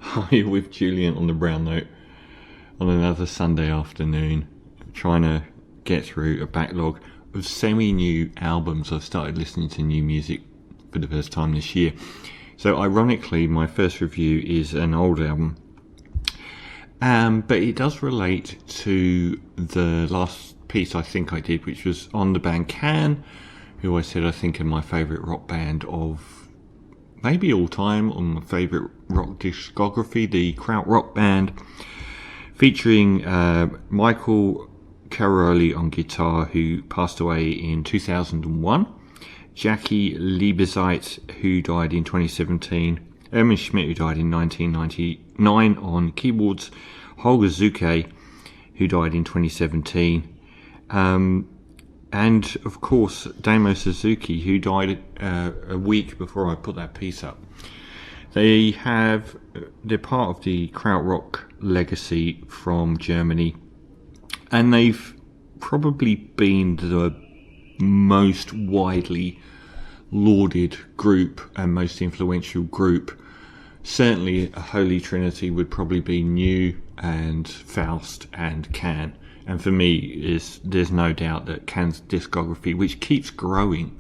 Hi, with Julian on the brown note on another Sunday afternoon, trying to get through a backlog of semi-new albums. I've started listening to new music for the first time this year. So ironically, my first review is an old album, but it does relate to the last piece I think I did, which was on the band Can, who I said I think are my favourite rock band of maybe all time, on my favourite rock discography, the Krautrock band, featuring Michael Caroli on guitar, who passed away in 2001, Jackie Liebezeit, who died in 2017, Erwin Schmidt, who died in 1999 on keyboards, Holger Zuke, who died in 2017, and of course Damo Sazuki, who died a week before I put that piece up. They're part of the Krautrock legacy from Germany, and they've probably been the most widely lauded group and most influential group. Certainly a holy trinity would probably be New and Faust and Can. And for me, there's no doubt that Can's discography, which keeps growing,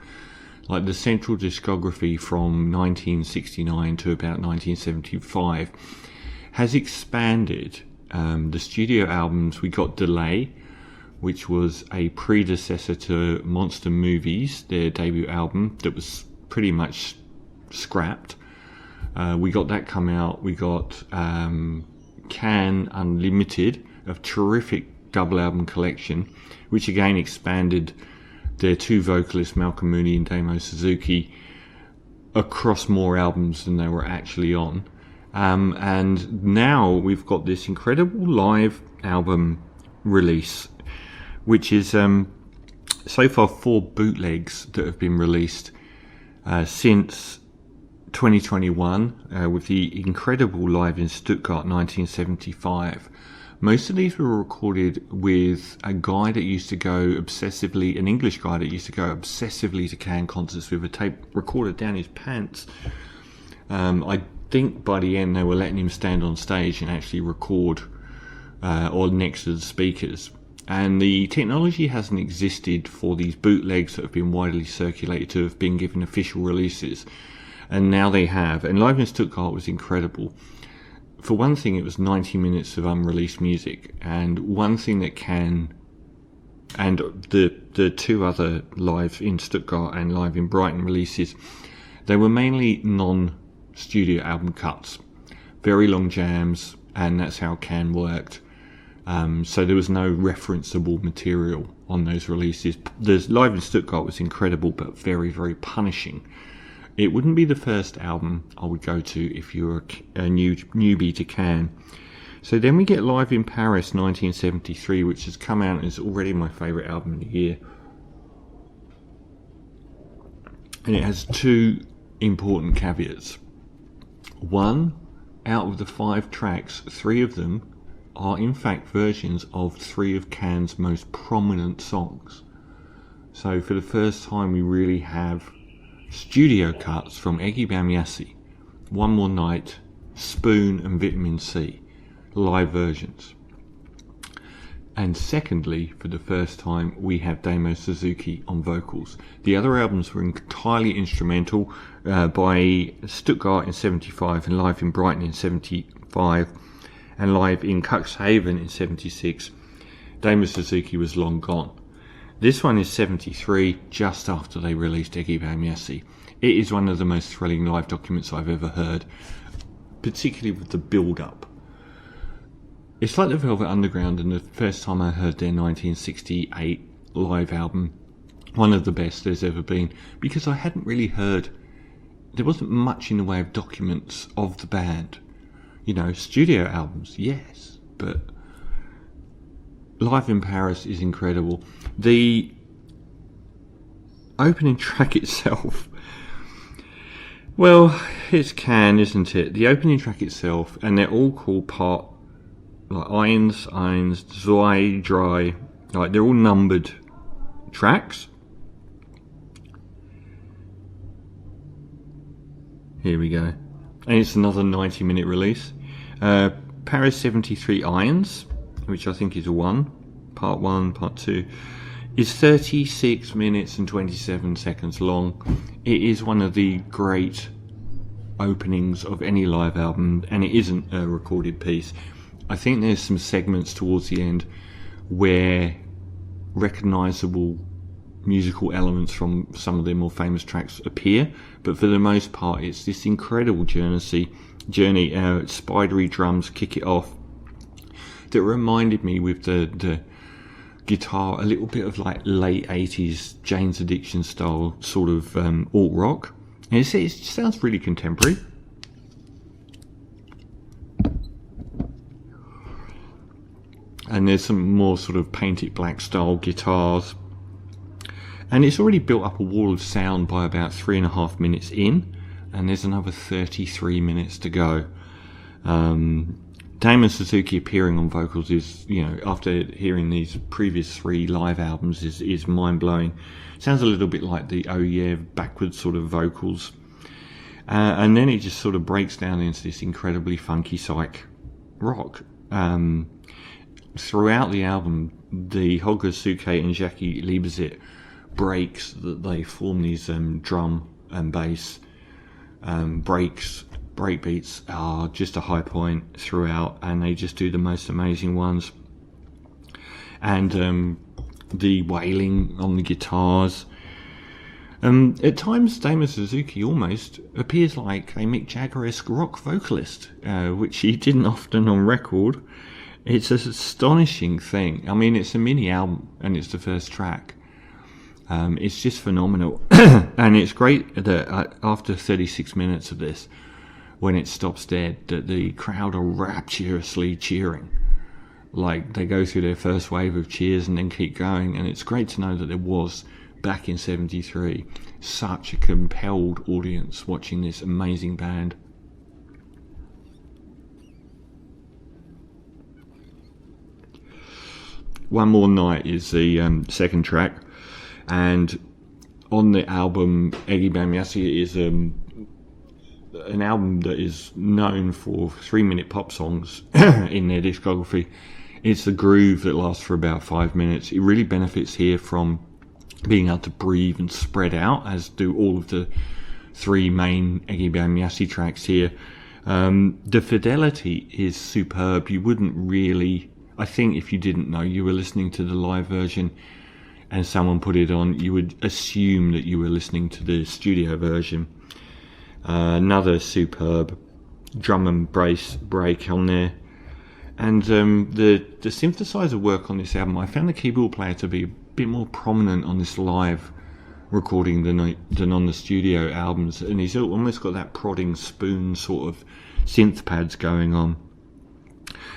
like the central discography from 1969 to about 1975, has expanded. The studio albums, we got Delay, which was a predecessor to Monster Movies, their debut album that was pretty much scrapped. We got that come out. We got Can Unlimited, a terrific double album collection, which again expanded their two vocalists, Malcolm Mooney and Damo Sazuki, across more albums than they were actually on. And now we've got this incredible live album release, which is so far 4 bootlegs that have been released since 2021, with the incredible Live in Stuttgart 1975. Most of these were recorded with a guy that used to go obsessively, an English guy that used to go obsessively to Can concerts with a tape recorder down his pants. I think by the end they were letting him stand on stage and actually record or next to the speakers. And the technology hasn't existed for these bootlegs that have been widely circulated to have been given official releases. And now they have. And Live in Stuttgart was incredible. For one thing, it was 90 minutes of unreleased music, and one thing that Can and the two other Live in Stuttgart and Live in Brighton releases, they were mainly non-studio album cuts, very long jams, and that's how Can worked. So there was no referenceable material on those releases. The Live in Stuttgart was incredible, but very, very punishing. It wouldn't be the first album I would go to if you were a newbie to Can. So then we get Live in Paris 1973, which has come out and is already my favourite album of the year. And it has 2 important caveats. One, out of the 5 tracks, 3 of them are in fact versions of 3 of Can's most prominent songs. So for the first time we really have studio cuts from Eggy Bamiasi, One More Night, Spoon and Vitamin C, live versions. And secondly, for the first time, we have Damo Sazuki on vocals. The other albums were entirely instrumental, by Stuttgart in 75 and Live in Brighton in 75 and Live in Cuxhaven in 76. Damo Sazuki was long gone. This one is 73, just after they released Eggy Bamiasi. It is one of the most thrilling live documents I've ever heard, particularly with the build-up. It's like the Velvet Underground, and the first time I heard their 1968 live album, one of the best there's ever been, because I hadn't really heard, there wasn't much in the way of documents of the band. You know, studio albums, yes, but Live in Paris is incredible. The opening track itself, well, it's Can, isn't it? The opening track itself, and they're all called part, like Eins, Zwei, Drei, like they're all numbered tracks. Here we go. And it's another 90-minute release. Paris 73 Irons, which I think is part 1, part 2, is 36 minutes and 27 seconds long. It is one of the great openings of any live album, and it isn't a recorded piece. I think there's some segments towards the end where recognisable musical elements from some of their more famous tracks appear, but for the most part it's this incredible journey, spidery drums kick it off that reminded me with the guitar a little bit of like late 80s Jane's Addiction style sort of alt rock, and it sounds really contemporary. And there's some more sort of painted black style guitars, and it's already built up a wall of sound by about 3.5 minutes in, and there's another 33 minutes to go. Damo Sazuki appearing on vocals is, after hearing these previous 3 live albums, is mind-blowing. Sounds a little bit like the Oh Yeah backwards sort of vocals. And then it just sort of breaks down into this incredibly funky psych rock. Throughout the album, the Holger Suke and Jackie Liebezit breaks that they form these drum and bass breakbeats are just a high point throughout, and they just do the most amazing ones. And the wailing on the guitars. At times, Damo Sazuki almost appears like a Mick Jagger-esque rock vocalist, which he didn't often on record. It's an astonishing thing. I mean, it's a mini album and it's the first track. It's just phenomenal. And it's great that after 36 minutes of this, when it stops dead, that the crowd are rapturously cheering. Like, they go through their first wave of cheers and then keep going. And it's great to know that there was, back in 73, such a compelled audience watching this amazing band. One More Night is the second track, and on the album, Eggy Bamiasi is an album that is known for 3-minute pop songs in their discography. It's the groove that lasts for about 5 minutes. It really benefits here from being able to breathe and spread out, as do all of the 3 main Eggy Bamiasi tracks here. The fidelity is superb. You wouldn't really... I think if you didn't know you were listening to the live version and someone put it on, you would assume that you were listening to the studio version. Another superb drum and bass break on there. And the synthesizer work on this album, I found the keyboard player to be a bit more prominent on this live recording than on the studio albums. And he's almost got that prodding spoon sort of synth pads going on.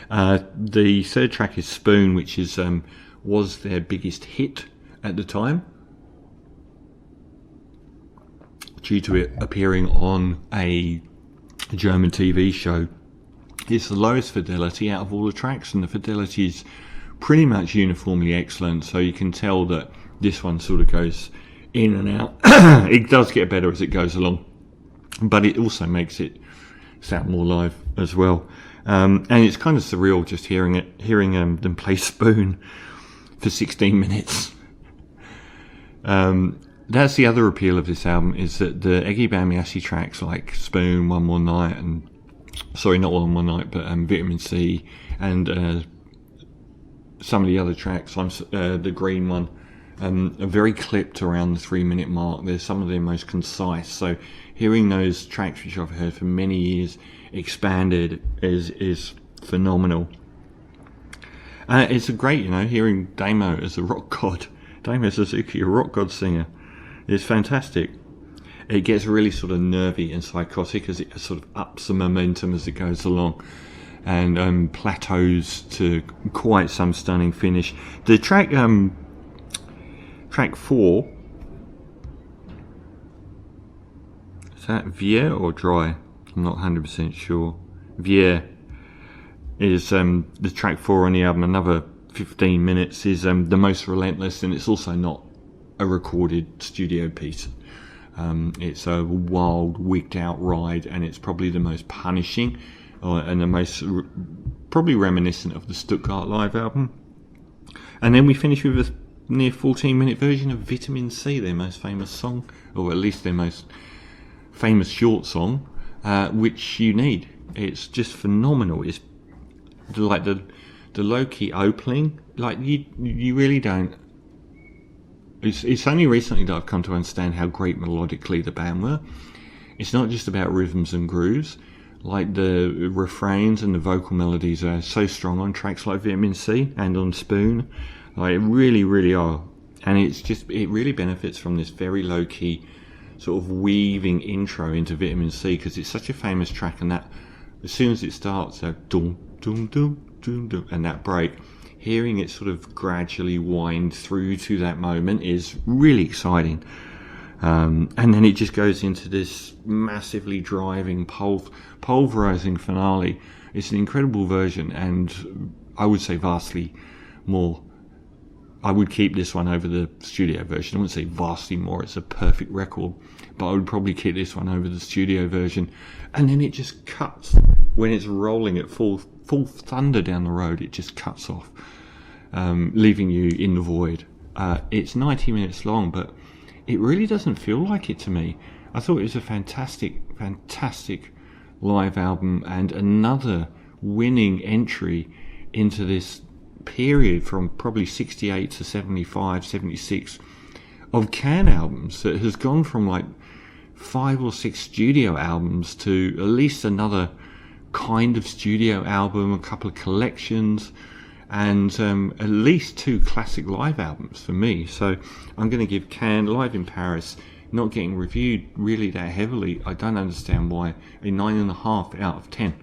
The third track is Spoon, which is was their biggest hit at the time, due to it appearing on a German TV show. It's the lowest fidelity out of all the tracks, and the fidelity is pretty much uniformly excellent, so you can tell that this one sort of goes in and out. It does get better as it goes along, but it also makes it sound more live as well. And it's kind of surreal just hearing them play Spoon for 16 minutes. That's the other appeal of this album, is that the Eggy Bamiasi tracks like Spoon, One More Night, and sorry, not One More Night, but Vitamin C, and some of the other tracks, the green one, are very clipped around the 3-minute mark. They're some of their most concise. So hearing those tracks, which I've heard for many years, expanded is phenomenal. It's a great, hearing Damo as a rock god, Damo Sazuki, a rock god singer, is fantastic. It gets really sort of nervy and psychotic as it sort of ups the momentum as it goes along, and plateaus to quite some stunning finish. The track 4, is that Vier or Dry? I'm not 100% sure. Vier is the track 4 on the album. Another 15 minutes is the most relentless, and it's also not a recorded studio piece. It's a wild, wigged out ride, and it's probably the most punishing and the most probably reminiscent of the Stuttgart live album. And then we finish with a near 14-minute version of Vitamin C, their most famous song, or at least their most famous short song, which you need. It's just phenomenal. It's like the low-key opening. Like you really don't. It's only recently that I've come to understand how great melodically the band were. It's not just about rhythms and grooves. Like the refrains and the vocal melodies are so strong on tracks like Vitamin C and on Spoon. Like, it really, really are. And it really benefits from this very low-key sort of weaving intro into Vitamin C, because it's such a famous track, and that as soon as it starts, that dum dum dum dum dum, and that break, hearing it sort of gradually wind through to that moment is really exciting. And then it just goes into this massively driving, pulverizing finale. It's an incredible version, and I would say vastly more. I would keep this one over the studio version. I wouldn't say vastly more, it's a perfect record, but I would probably keep this one over the studio version. And then it just cuts when it's rolling at full thunder down the road. It just cuts off, leaving you in the void. It's 90 minutes long, but it really doesn't feel like it to me. I thought it was a fantastic live album, and another winning entry into this period from probably 68 to 75, 76 of Can albums, that has gone from like 5 or 6 studio albums to at least another kind of studio album, a couple of collections, and at least 2 classic live albums for me. So I'm going to give Can Live in Paris, not getting reviewed really that heavily. I don't understand why, a 9.5 out of 10.